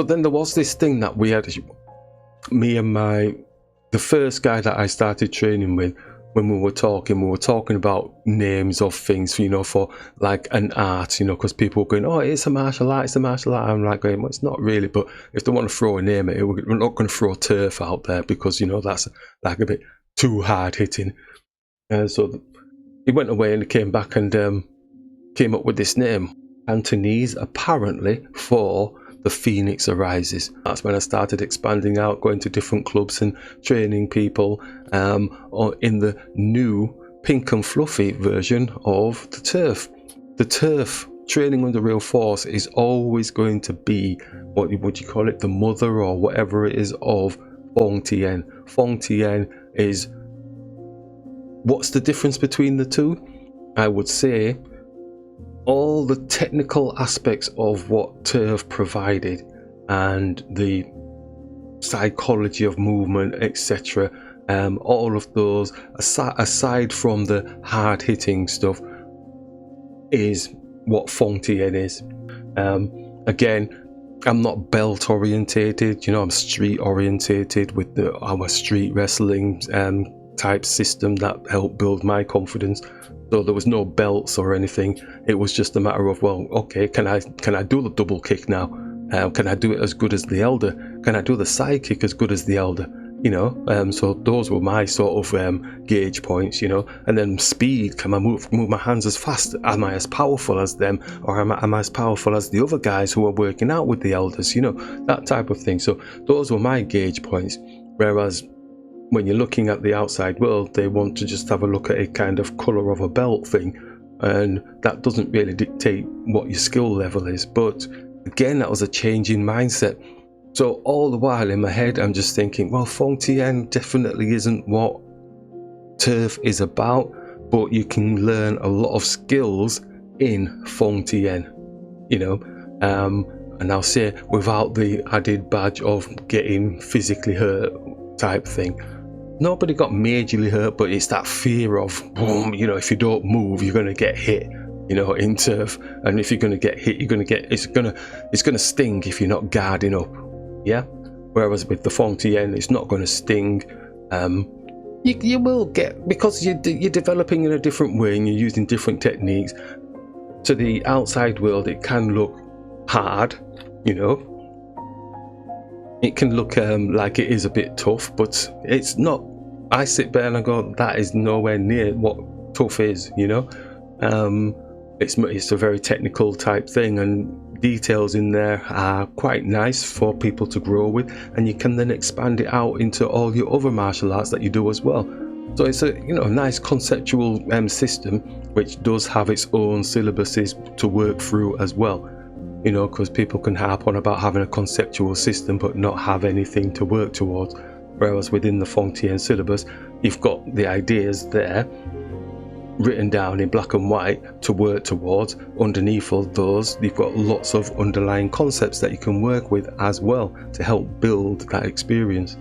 So then there was this thing that we had, me and the first guy that I started training with, when we were talking about names of things, you know, for like an art, you know, because people were going, oh, it's a martial art, it's a martial art. I'm like going, well, it's not really, but if they want to throw a name at it, we're not going to throw turf out there because, you know, that's like a bit too hard hitting. So he went away and he came back and came up with this name, Cantonese, apparently for the Phoenix Arises. That's when I started expanding out, going to different clubs and training people in the new pink and fluffy version of the turf. The turf training under real force is always going to be, what would you call it, the mother or whatever it is of Fong Tien. Fong Tien is, what's the difference between the two? I would say all the technical aspects of what turf provided and the psychology of movement, etc., all of those, aside from the hard hitting stuff, is what Fong Tien is. Again, I'm not belt orientated, you know, I'm street orientated with our street wrestling type system that helped build my confidence. So there was no belts or anything. It was just a matter of, well, okay, can I do the double kick now? Can I do it as good as the elder? Can I do the side kick as good as the elder? You know, so those were my sort of gauge points, you know. And then speed, can I move my hands as fast? Am I as powerful as them? Or am I as powerful as the other guys who are working out with the elders? You know, that type of thing. So those were my gauge points. Whereas when you're looking at the outside world, they want to just have a look at a kind of colour of a belt thing, and that doesn't really dictate what your skill level is. But again, that was a change in mindset. So all the while in my head, I'm just thinking, well, Fong Tien definitely isn't what turf is about, but you can learn a lot of skills in Fong Tien, you know, and I'll say without the added badge of getting physically hurt type thing. Nobody got majorly hurt, but it's that fear of, boom, you know, if you don't move, you're going to get hit, you know, in turf. And if you're going to get hit, it's going to sting if you're not guarding up. Yeah. Whereas with the Fong Tien, it's not going to sting. You will get, because you're developing in a different way and you're using different techniques. To the outside world, it can look hard, you know. It can look like it is a bit tough, but it's not. I sit there and I go, that is nowhere near what tough is, you know. It's a very technical type thing, and details in there are quite nice for people to grow with, and you can then expand it out into all your other martial arts that you do as well. So it's a, you know, nice conceptual system which does have its own syllabuses to work through as well. You know, because people can harp on about having a conceptual system but not have anything to work towards. Whereas within the Fong Tien syllabus, you've got the ideas there written down in black and white to work towards. Underneath all those, you've got lots of underlying concepts that you can work with as well to help build that experience.